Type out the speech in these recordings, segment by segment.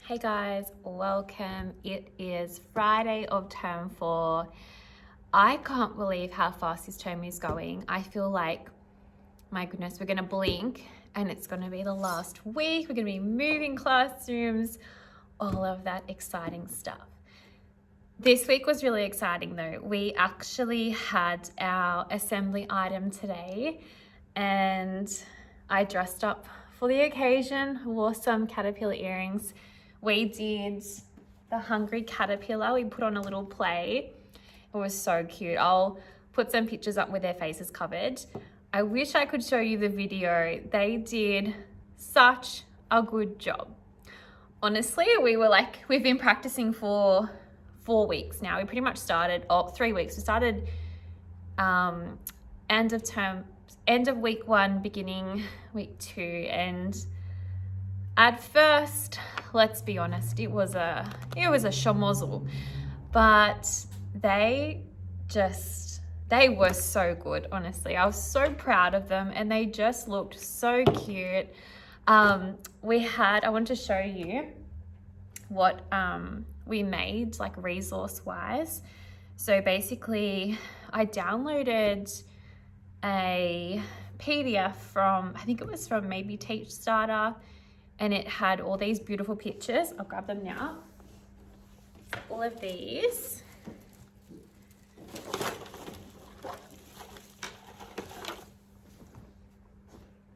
Hey guys, welcome. It is Friday of term 4. I can't believe how fast this term is going. I feel like, my goodness, we're gonna blink and it's gonna be the last week. We're gonna be moving classrooms, all of that exciting stuff. This week was really exciting though. We actually had our assembly item today and I dressed up for the occasion, wore some caterpillar earrings. We did the hungry caterpillar. We put on a little play. It was so cute. I'll put some pictures up with their faces covered. I wish I could show you the video. They did such a good job. Honestly, we've been practicing for 4 weeks now. We pretty much started, 3 weeks. We started end of week 1, beginning week 2. And at first, let's be honest, it was a schmozzle, but they were so good, honestly. I was so proud of them and they just looked so cute. I want to show you what we made, like resource wise. So basically I downloaded a PDF from, I think it was from maybe Teach Starter, and it had all these beautiful pictures. I'll grab them now. All of these.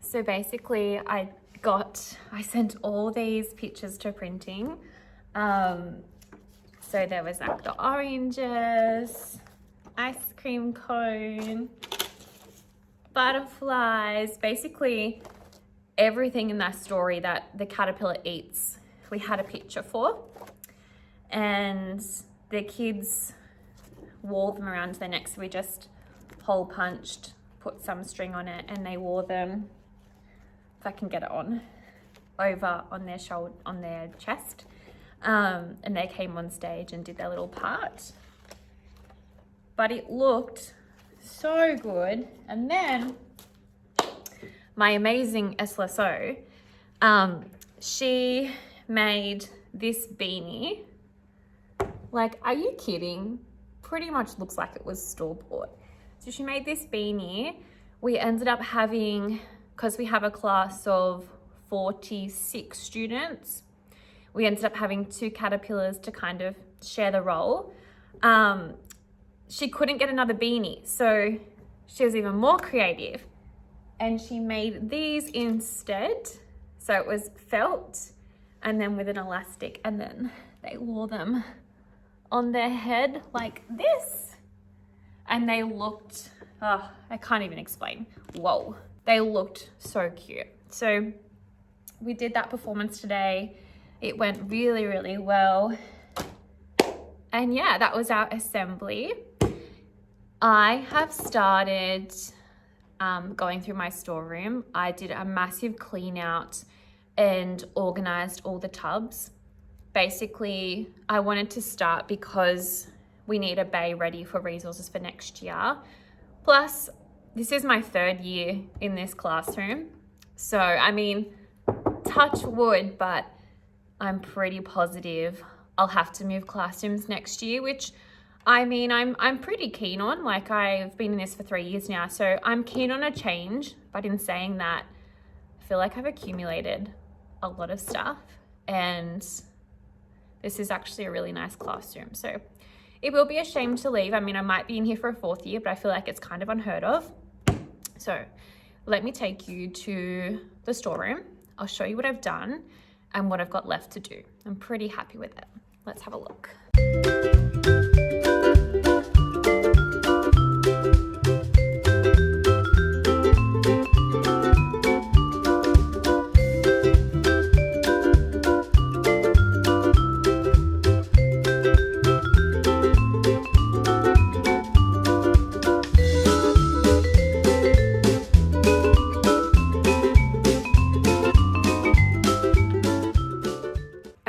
So basically I sent all these pictures to printing. So there was like the oranges, ice cream cone, butterflies, basically everything in that story that the caterpillar eats, we had a picture for. And the kids wore them around their necks. So we just hole punched, put some string on it, and they wore them, if I can get it on, over on their shoulder, on their chest. And they came on stage and did their little part. But it looked so good. And then my amazing SLSO, she made this beanie. Like, are you kidding? Pretty much looks like it was store-bought. So she made this beanie. We ended up having, because we have a class of 46 students, we ended up having 2 caterpillars to kind of share the role. She couldn't get another beanie, so she was even more creative. And she made these instead. So it was felt and then with an elastic, and then they wore them on their head like this. And they looked, I can't even explain. Whoa, they looked so cute. So we did that performance today. It went really, really well. And yeah, that was our assembly. I have started going through my storeroom. I did a massive clean out and organized all the tubs. Basically, I wanted to start because we need a bay ready for resources for next year. Plus, this is my 3rd year in this classroom. So, I mean, touch wood, but I'm pretty positive I'll have to move classrooms next year, which I mean, I'm pretty keen on. Like, I've been in this for 3 years now, so I'm keen on a change. But in saying that, I feel like I've accumulated a lot of stuff, and this is actually a really nice classroom. So it will be a shame to leave. I mean, I might be in here for a 4th year, but I feel like it's kind of unheard of. So let me take you to the storeroom. I'll show you what I've done and what I've got left to do. I'm pretty happy with it. Let's have a look.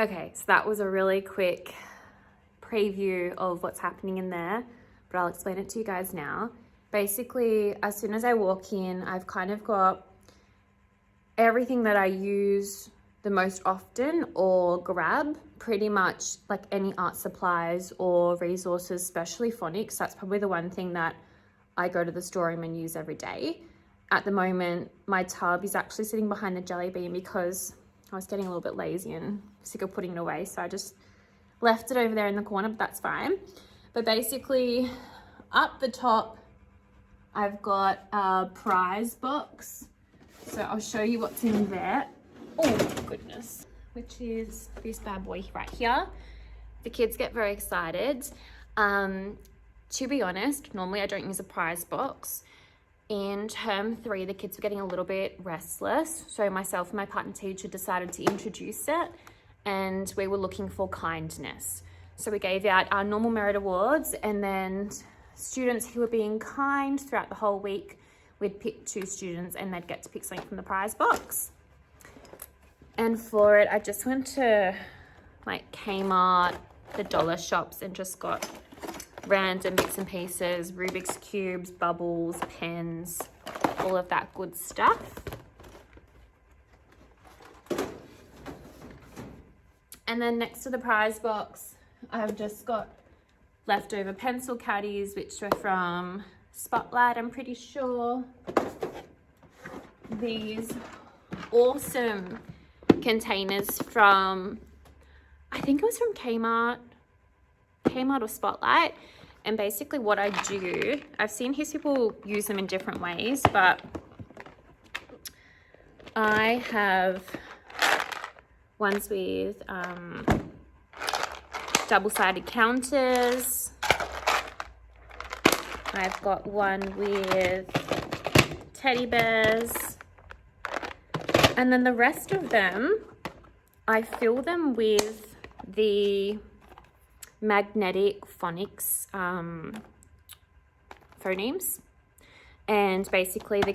Okay, so that was a really quick preview of what's happening in there, but I'll explain it to you guys now. Basically, as soon as I walk in, I've kind of got everything that I use the most often or grab pretty much like any art supplies or resources, especially phonics. That's probably the one thing that I go to the storeroom and use every day. At the moment, my tub is actually sitting behind the jelly bean because I was getting a little bit lazy and sick of putting it away. So I just left it over there in the corner, but that's fine. But basically up the top, I've got a prize box. So I'll show you what's in there. Oh goodness, which is this bad boy right here. The kids get very excited. To be honest, normally I don't use a prize box. In term 3, the kids were getting a little bit restless. So myself and my partner teacher decided to introduce it, and we were looking for kindness. So we gave out our normal merit awards, and then students who were being kind throughout the whole week, we'd pick 2 students and they'd get to pick something from the prize box. And for it, I just went to like Kmart, the dollar shops, and just got random bits and pieces, Rubik's Cubes, bubbles, pens, all of that good stuff. And then next to the prize box, I've just got leftover pencil caddies, which were from Spotlight, I'm pretty sure. These awesome containers from, I think it was from Kmart or Spotlight. And basically what I do, I've seen his people use them in different ways, but I have ones with double-sided counters. I've got one with teddy bears. And then the rest of them, I fill them with the magnetic phonics phonemes. And basically the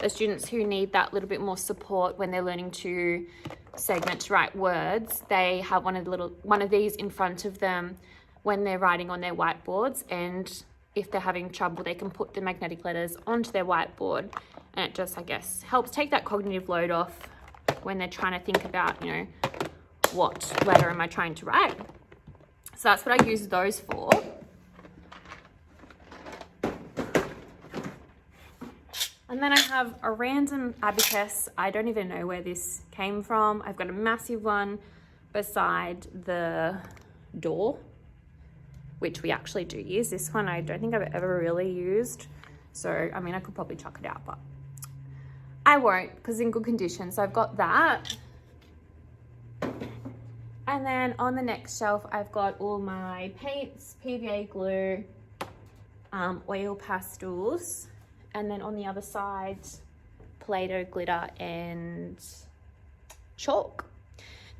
students who need that little bit more support when they're learning to segment to write words, they have one of these in front of them when they're writing on their whiteboards, and if they're having trouble, they can put the magnetic letters onto their whiteboard, and it just, I guess, helps take that cognitive load off when they're trying to think about, you know, what letter am I trying to write. So that's what I use those for. And then I have a random abacus. I don't even know where this came from. I've got a massive one beside the door, which we actually do use. This one I don't think I've ever really used. So, I mean, I could probably chuck it out, but I won't because it's in good condition. So I've got that. And then on the next shelf, I've got all my paints, PVA glue, oil pastels. And then on the other side, Play-Doh, glitter, and chalk.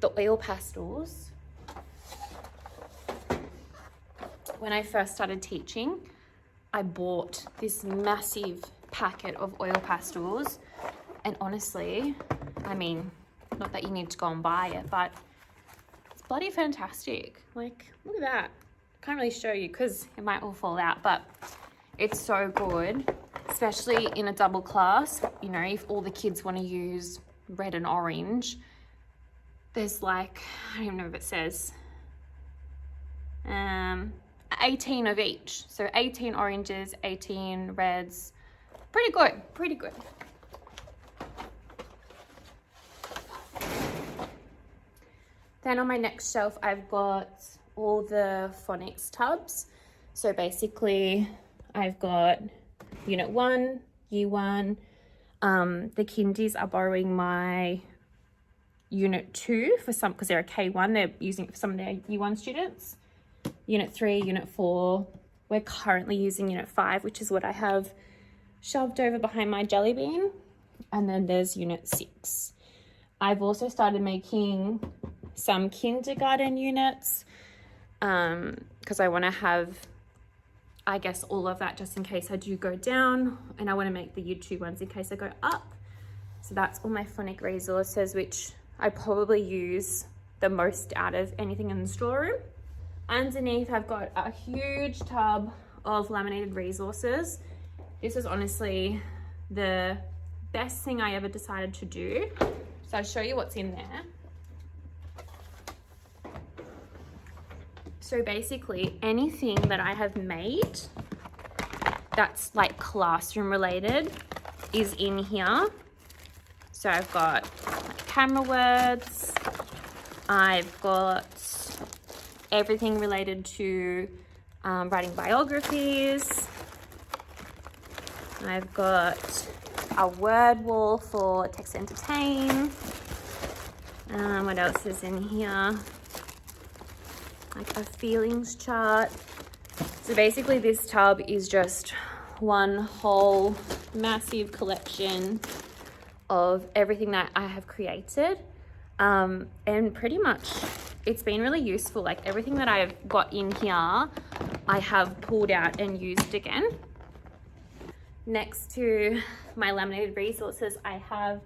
The oil pastels, when I first started teaching, I bought this massive packet of oil pastels. And honestly, I mean, not that you need to go and buy it, but it's bloody fantastic. Like, look at that. I can't really show you because it might all fall out, but it's so good. Especially in a double class, you know, if all the kids want to use red and orange, there's like, I don't even know if it says, 18 of each. So 18 oranges, 18 reds. Pretty good, pretty good. Then on my next shelf, I've got all the phonics tubs. So basically, I've got Unit 1, Year 1. The kindies are borrowing my Unit 2 for some, because they're a K1, they're using it for some of their Year 1 students. Unit 3, Unit 4. We're currently using Unit 5, which is what I have shoved over behind my jelly bean. And then there's Unit 6. I've also started making some kindergarten units because I want to have, I guess, all of that just in case I do go down, and I want to make the Year 2 ones in case I go up. So that's all my phonic resources, which I probably use the most out of anything in the storeroom. Underneath, I've got a huge tub of laminated resources. This is honestly the best thing I ever decided to do. So I'll show you what's in there. So basically anything that I have made that's like classroom related is in here. So I've got like camera words, I've got everything related to writing biographies, I've got a word wall for text to entertain. What else is in here? Like a feelings chart. So basically this tub is just one whole massive collection of everything that I have created. And pretty much it's been really useful. Like everything that I've got in here, I have pulled out and used again. Next to my laminated resources, I have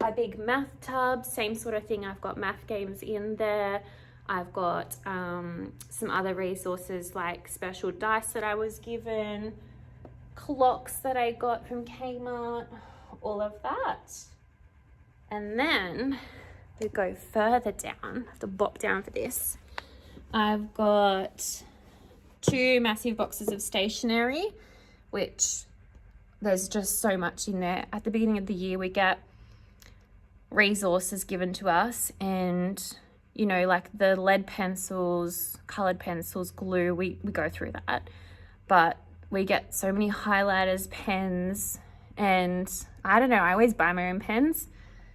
a big math tub, same sort of thing. I've got math games in there. I've got some other resources like special dice that I was given, clocks that I got from Kmart, all of that. And then we go further down. I have to bop down for this. I've got 2 massive boxes of stationery, which there's just so much in there. At the beginning of the year, we get resources given to us, and you know, like the lead pencils, colored pencils, glue, we go through that. But we get so many highlighters, pens, and I don't know, I always buy my own pens.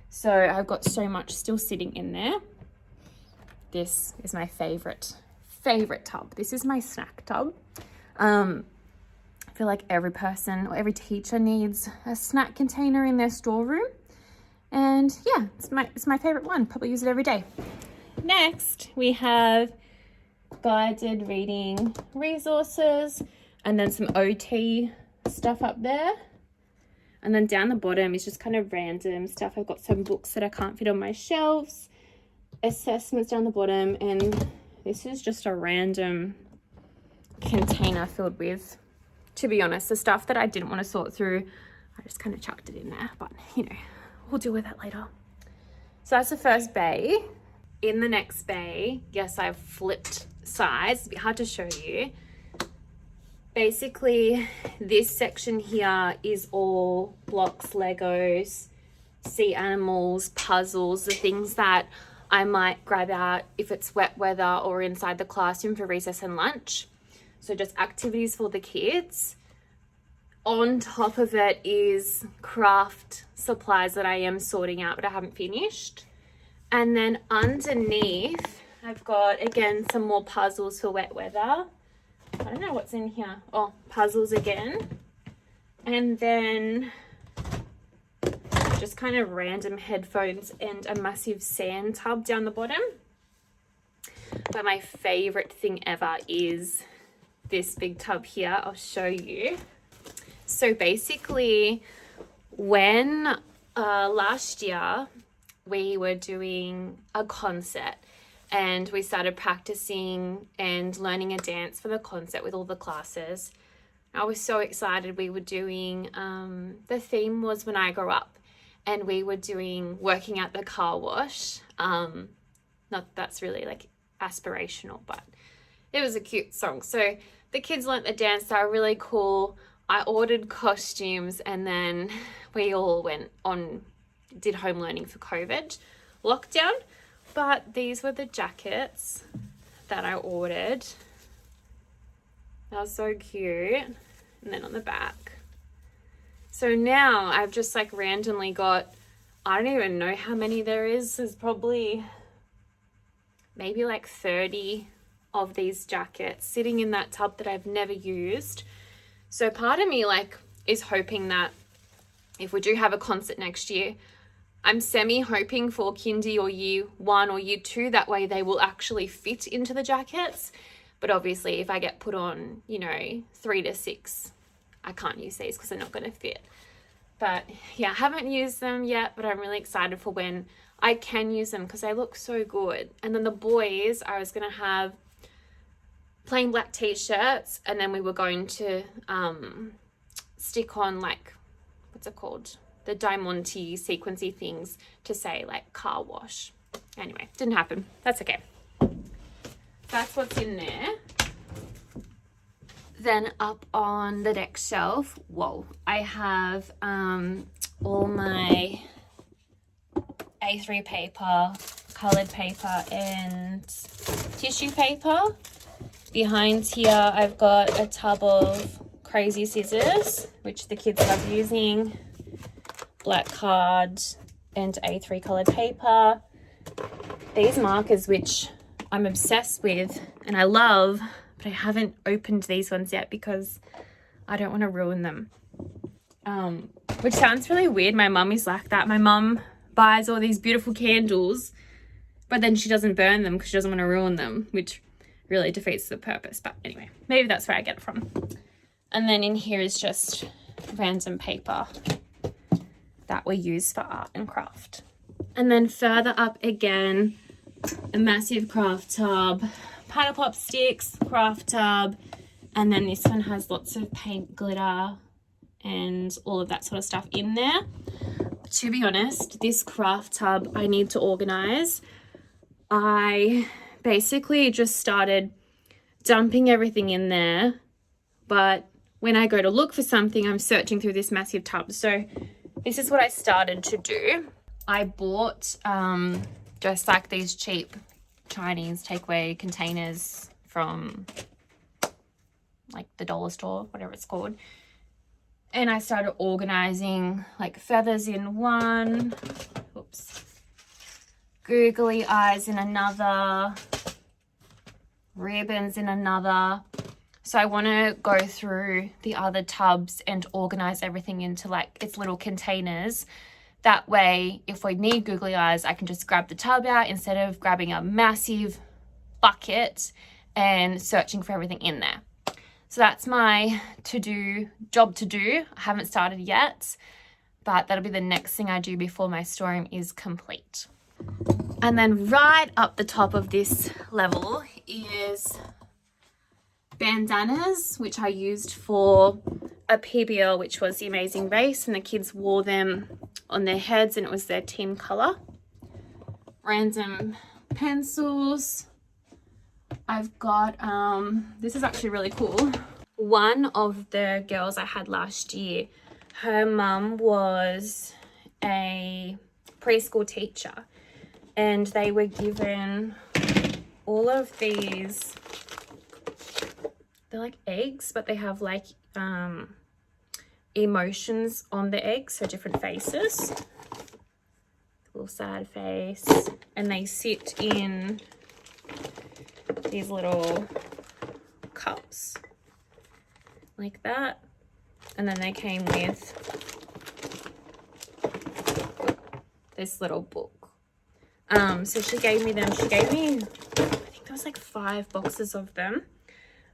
So I've got so much still sitting in there. This is my favorite tub. This is my snack tub. I feel like every person or every teacher needs a snack container in their storeroom. And yeah, it's my favorite one. Probably use it every day. Next, we have guided reading resources and then some OT stuff up there. And then down the bottom is just kind of random stuff. I've got some books that I can't fit on my shelves, assessments down the bottom, and this is just a random container filled with, to be honest, the stuff that I didn't want to sort through. I just kind of chucked it in there, but you know, we'll deal with that later. So that's the first bay. In the next bay, yes, I've flipped sides. It's a bit hard to show you. Basically, this section here is all blocks, Legos, sea animals, puzzles, the things that I might grab out if it's wet weather or inside the classroom for recess and lunch. So just activities for the kids. On top of it is craft supplies that I am sorting out, but I haven't finished. And then underneath, I've got, again, some more puzzles for wet weather. I don't know what's in here. Oh, puzzles again. And then just kind of random headphones and a massive sand tub down the bottom. But my favorite thing ever is this big tub here. I'll show you. So basically, when last year we were doing a concert and we started practicing and learning a dance for the concert with all the classes. I was so excited. We were doing, the theme was When I Grow Up, and we were doing Working at the Car Wash. Not that's really like aspirational, but it was a cute song. So the kids learnt the dance. They were really cool. I ordered costumes, and then we all went on, did home learning for COVID lockdown. But these were the jackets that I ordered. That was so cute. And then on the back. So now I've just like randomly got, I don't even know how many there is. There's probably maybe like 30 of these jackets sitting in that tub that I've never used. So part of me like is hoping that if we do have a concert next year, I'm semi-hoping for kindy or year 1 or year 2, that way they will actually fit into the jackets. But obviously if I get put on, you know, 3 to 6, I can't use these because they're not going to fit. But yeah, I haven't used them yet, but I'm really excited for when I can use them because they look so good. And then the boys, I was going to have plain black t-shirts, and then we were going to stick on like, what's it called? the diamante sequency things to say like car wash. Anyway, didn't happen. That's okay. That's what's in there. Then up on the next shelf, whoa, I have all my A3 paper, colored paper, and tissue paper. Behind here, I've got a tub of crazy scissors, which the kids love using, black card, and A3 colored paper. These markers, which I'm obsessed with and I love, but I haven't opened these ones yet because I don't want to ruin them. Which sounds really weird. My mum is like that. My mum buys all these beautiful candles, but then she doesn't burn them because she doesn't want to ruin them, which really defeats the purpose. But anyway, maybe that's where I get it from. And then in here is just random paper that we use for art and craft. And then further up again, a massive craft tub, paddle pop sticks, craft tub, and then this one has lots of paint, glitter, and all of that sort of stuff in there. But to be honest, this craft tub I need to organize. I basically just started dumping everything in there, but when I go to look for something, I'm searching through this massive tub. So this is what I started to do. I bought just like these cheap Chinese takeaway containers from like the dollar store, whatever it's called. And I started organizing like feathers in one, oops, googly eyes in another, ribbons in another. So I want to go through the other tubs and organize everything into like its little containers. That way, if we need googly eyes, I can just grab the tub out instead of grabbing a massive bucket and searching for everything in there. So that's my job to do. I haven't started yet, but that'll be the next thing I do before my storeroom is complete. And then right up the top of this level is bandanas, which I used for a PBL, which was the Amazing Race, and the kids wore them on their heads and it was their team color. Random pencils. I've got, this is actually really cool. One of the girls I had last year, her mum was a preschool teacher and they were given all of these, they're like eggs, but they have like emotions on the eggs, so different faces. Little sad face, and they sit in these little cups like that. And then they came with this little book. So she gave me them. She gave me, I think there was like 5 boxes of them.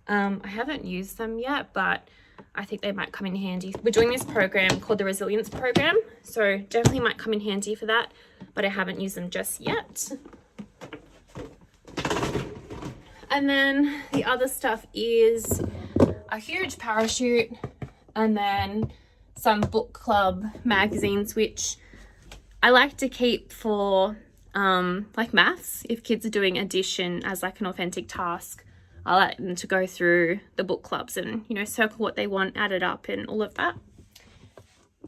I haven't used them yet, but I think they might come in handy. We're doing this program called the Resilience Program, so definitely might come in handy for that, but I haven't used them just yet. And then the other stuff is a huge parachute and then some book club magazines, which I like to keep for like maths. If kids are doing addition as like an authentic task, I like them to go through the book clubs and, you know, circle what they want, add it up and all of that.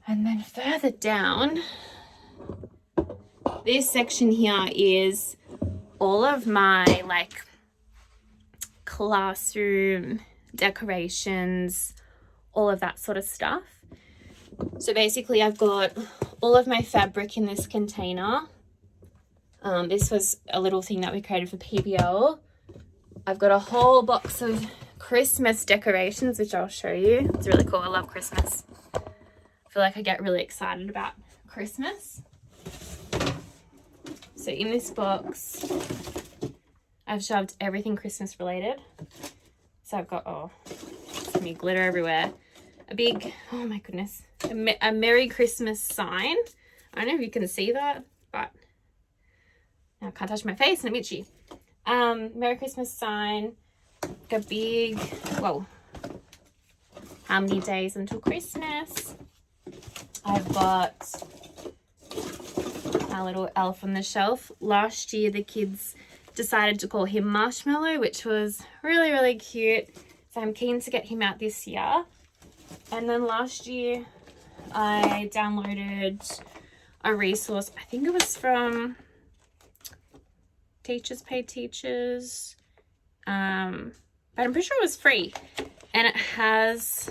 And then further down, this section here is all of my like classroom decorations, all of that sort of stuff. So basically I've got all of my fabric in this container. This was a little thing that we created for PBL. I've got a whole box of Christmas decorations, which I'll show you. It's really cool. I love Christmas. I feel like I get really excited about Christmas. So in this box, I've shoved everything Christmas related. So I've got, oh, there's me glitter everywhere. A big, oh my goodness, a Merry Christmas sign. I don't know if you can see that, but I can't touch my face and I'm itchy. Merry Christmas sign, like a big, whoa, how many days until Christmas? I've got our little elf on the shelf. Last year, the kids decided to call him Marshmallow, which was really, really cute. So I'm keen to get him out this year. And then last year, I downloaded a resource. I think it was from Teachers Pay Teachers. But I'm pretty sure it was free. And it has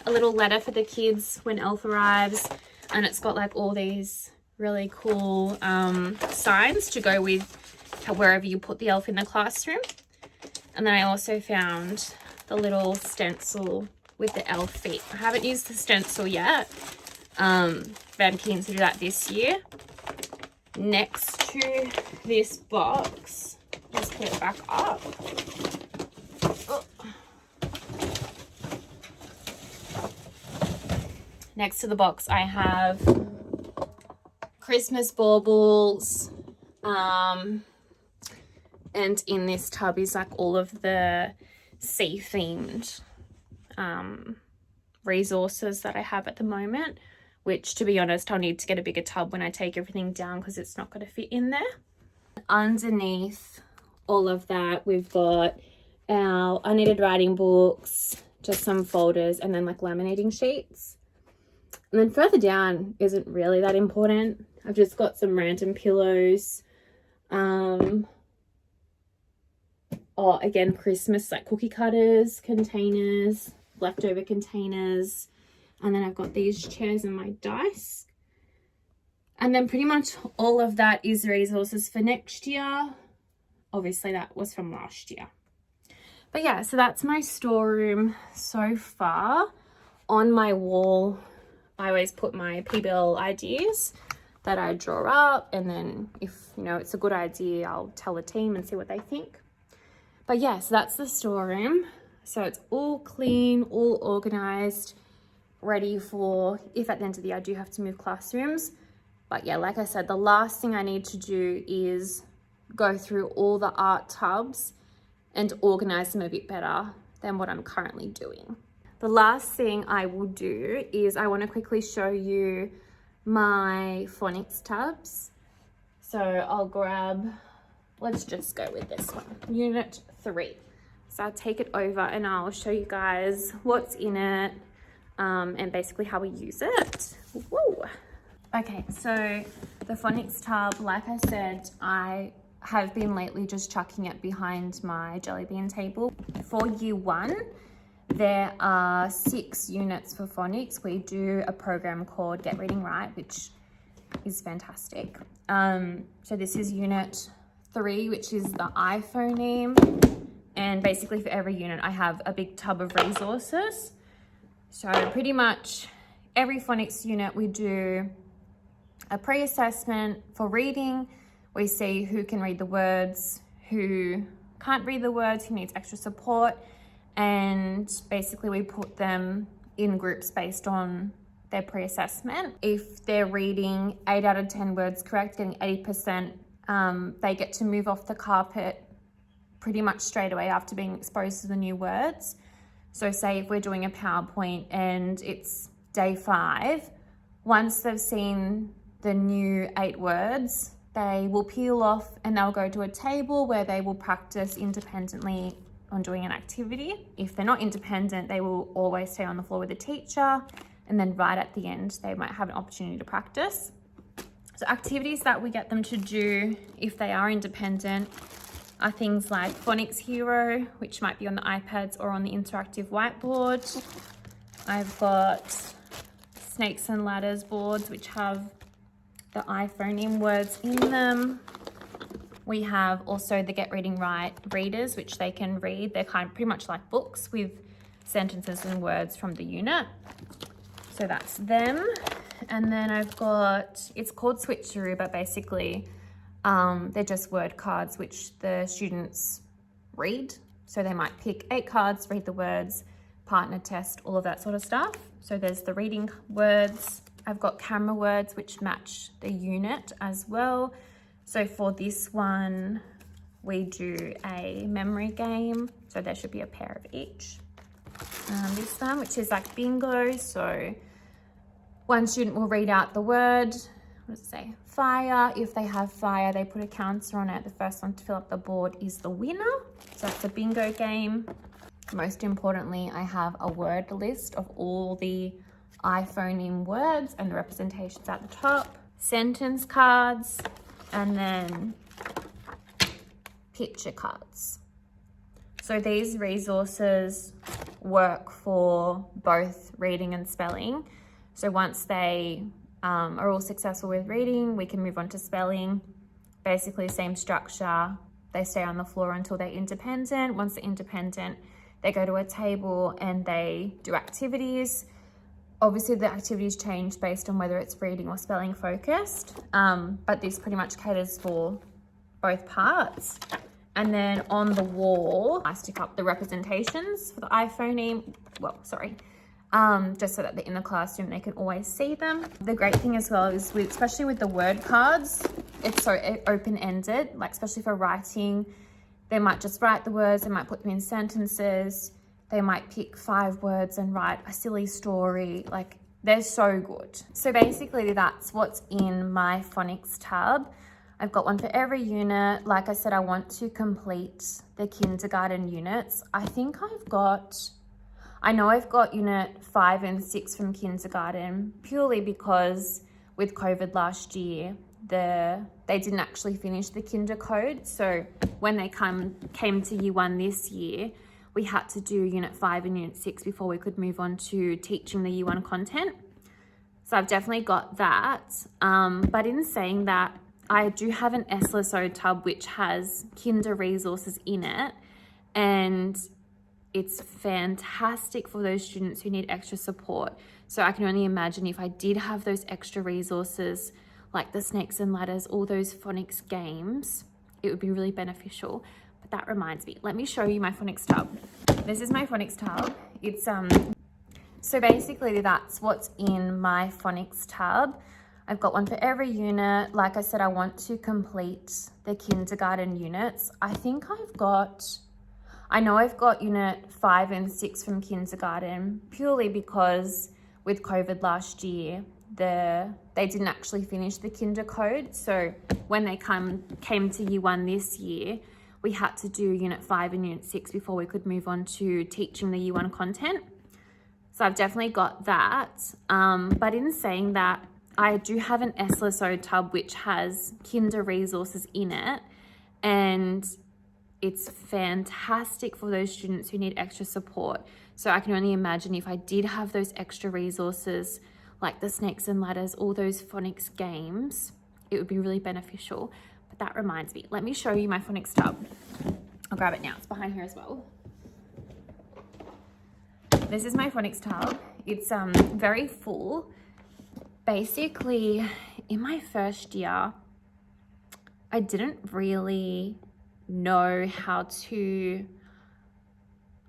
a little letter for the kids when Elf arrives. And it's got like all these really cool signs to go with wherever you put the elf in the classroom. And then I also found the little stencil with the elf feet. I haven't used the stencil yet, but I'm keen to do that this year. Next to this box, just put it back up. Oh. Next to the box, I have Christmas baubles, and in this tub is like all of the sea themed resources that I have at the moment, which, to be honest, I'll need to get a bigger tub when I take everything down because it's not going to fit in there. Underneath all of that, we've got our unneeded writing books, just some folders, and then like laminating sheets. And then further down isn't really that important. I've just got some random pillows. Again, Christmas, like cookie cutters, containers, leftover containers. And then I've got these chairs and my dice. And then pretty much all of that is resources for next year. Obviously, that was from last year. But yeah, so that's my storeroom so far. On my wall, I always put my PBL ideas that I draw up, and then if it's a good idea, I'll tell the team and see what they think. But yeah, so that's the storeroom. So it's all clean, all organized, ready for if at the end of the year I do have to move classrooms. But yeah, like I said, the last thing I need to do is go through all the art tubs and organize them a bit better than what I'm currently doing. The last thing I will do is I want to quickly show you my phonics tubs. So I'll grab, let's just go with this one, Unit 3. So I'll take it over and I'll show you guys what's in it and basically how we use it. Woo! Okay, so the phonics tub, like I said, I have been lately just chucking it behind my jelly bean table. For year 1, there are 6 units for phonics. We do a program called Get Reading Right, which is fantastic. So this is Unit 3, which is the iPhoneme. And basically for every unit, I have a big tub of resources. So pretty much every phonics unit, we do a pre-assessment for reading. We see who can read the words, who can't read the words, who needs extra support. And basically we put them in groups based on their pre-assessment. If they're reading 8 out of 10 words correct, getting 80%, they get to move off the carpet pretty much straight away after being exposed to the new words. So say if we're doing a PowerPoint and it's day 5, once they've seen the new 8 words, they will peel off and they'll go to a table where they will practice independently on doing an activity. If they're not independent, they will always stay on the floor with the teacher, and then right at the end, they might have an opportunity to practice. So activities that we get them to do if they are independent are things like Phonics Hero, which might be on the iPads or on the interactive whiteboard. I've got Snakes and Ladders boards, which have the iPhoneme words in them. We have also the Get Reading Right readers, which they can read. They're pretty much like books with sentences and words from the unit. So that's them. And then I've got, it's called Switcheroo, but basically they're just word cards which the students read. So they might pick 8 cards, read the words, partner test, all of that sort of stuff. So there's the reading words. I've got camera words which match the unit as well. So for this one, we do a memory game. So there should be a pair of each. This one, which is like bingo. So One student will read out the word, what does it say? Fire. If they have fire, they put a counter on it. The first one to fill up the board is the winner. So that's a bingo game. Most importantly, I have a word list of all the iPhone words and the representations at the top, sentence cards, and then picture cards. So these resources work for both reading and spelling. So once they are all successful with reading, we can move on to spelling. Basically, same structure. They stay on the floor until they're independent. Once they're independent, they go to a table and they do activities. Obviously, the activities change based on whether it's reading or spelling focused, but this pretty much caters for both parts. And then on the wall, I stick up the representations for the iPhone, just so that they're in the classroom, they can always see them. The great thing as well is, especially with the word cards, it's so open-ended, like especially for writing, they might just write the words, they might put them in sentences, they might pick 5 words and write a silly story. Like, they're so good. So basically that's what's in my phonics tab. I've got one for every unit. Like I said, I want to complete the kindergarten units. I know I've got unit 5 and 6 from kindergarten, purely because with COVID last year, they didn't actually finish the kinder code. So when they came to year 1 this year, we had to do unit 5 and unit 6 before we could move on to teaching the year 1 content. So I've definitely got that. But in saying that, I do have an SLSO tub which has kinder resources in it, and it's fantastic for those students who need extra support. So I can only imagine if I did have those extra resources, like the snakes and ladders, all those phonics games, it would be really beneficial. But that reminds me, let me show you my phonics tub. This is my phonics tub. It's so basically that's what's in my phonics tab. I've got one for every unit. Like I said, I want to complete the kindergarten units. I know I've got unit 5 and 6 from kindergarten, purely because with COVID last year, they didn't actually finish the kinder code. So when they came to year 1 this year, we had to do unit 5 and unit 6 before we could move on to teaching the year 1 content. So I've definitely got that. But in saying that, I do have an SLSO tub which has kinder resources in it, and it's fantastic for those students who need extra support. So I can only imagine if I did have those extra resources, like the snakes and ladders, all those phonics games, it would be really beneficial. But that reminds me, let me show you my phonics tub. I'll grab it now, it's behind here as well. This is my phonics tub. It's very full. Basically, in my first year, I didn't really know how to,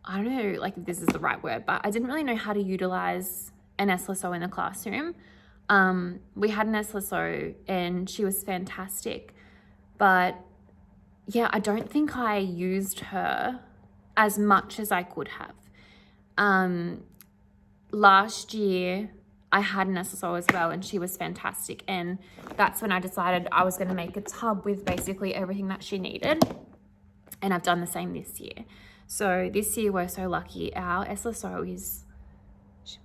I don't know, like if this is the right word, but I didn't really know how to utilize an SLSO in the classroom. We had an SLSO and she was fantastic, but yeah, I don't think I used her as much as I could have. Last year, I had an SLSO as well, and she was fantastic. And that's when I decided I was going to make a tub with basically everything that she needed. And I've done the same this year. So this year we're so lucky. Our SLSO she's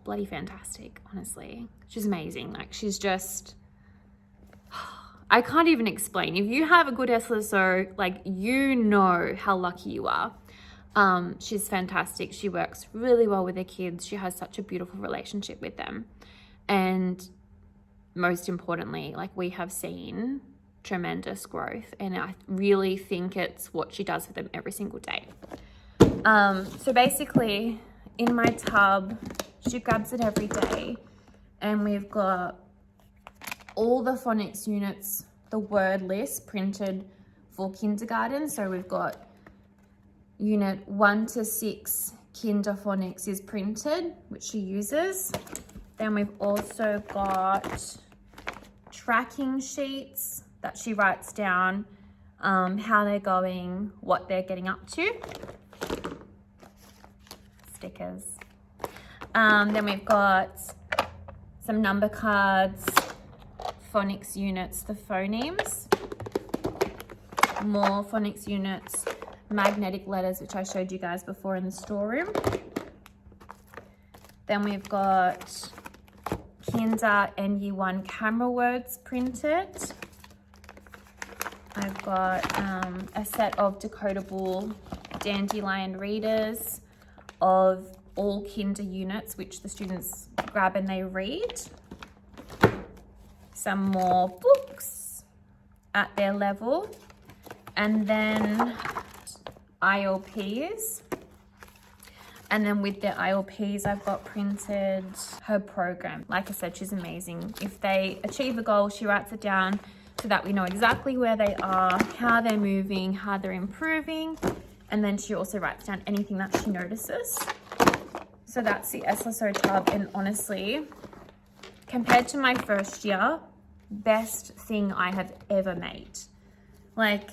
bloody fantastic, honestly. She's amazing. Like, she's just, I can't even explain. If you have a good SLSO, like, you know how lucky you are. She's fantastic. She works really well with the kids. She has such a beautiful relationship with them. And most importantly, like, we have seen tremendous growth, and I really think it's what she does for them every single day. So basically in my tub, she grabs it every day, and we've got all the phonics units, the word list printed for kindergarten. So we've got unit 1 to 6 kinder phonics is printed, which she uses. Then we've also got tracking sheets that she writes down how they're going, what they're getting up to. Stickers. Then we've got some number cards, phonics units, the phonemes, more phonics units, magnetic letters, which I showed you guys before in the storeroom. Then we've got Kinder and Year 1 camera words printed. I've got a set of decodable dandelion readers of all Kinder units, which the students grab and they read. Some more books at their level. And then ILPs. And then with the ILPs, I've got printed her program. Like I said, she's amazing. If they achieve a goal, she writes it down so that we know exactly where they are, how they're moving, how they're improving. And then she also writes down anything that she notices. So that's the SLSO tub. And honestly, compared to my first year, best thing I have ever made. Like,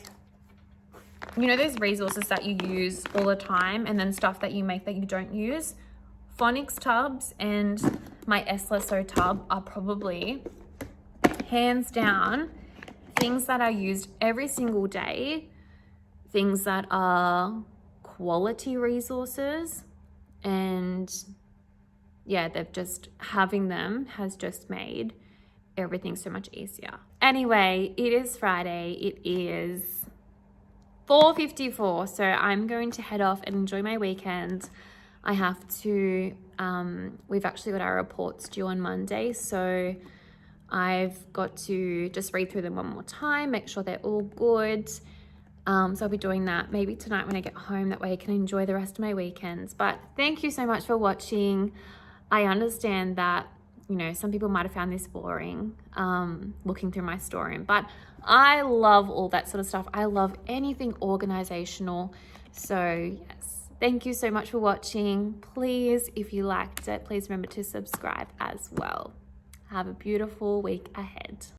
you know those resources that you use all the time and then stuff that you make that you don't use? Phonics tubs and my SLSO tub are probably, hands down, things that are used every single day, things that are quality resources, and yeah, they've just, having them has just made everything so much easier. Anyway, it is Friday. It is 4:54, so I'm going to head off and enjoy my weekend. I have to, we've actually got our reports due on Monday, so I've got to just read through them one more time, make sure they're all good. So I'll be doing that maybe tonight when I get home, that way I can enjoy the rest of my weekends. But thank you so much for watching. I understand that, you know, some people might have found this boring, looking through my storeroom, but I love all that sort of stuff. I love anything organizational. So yes, thank you so much for watching. Please, if you liked it, please remember to subscribe as well. Have a beautiful week ahead.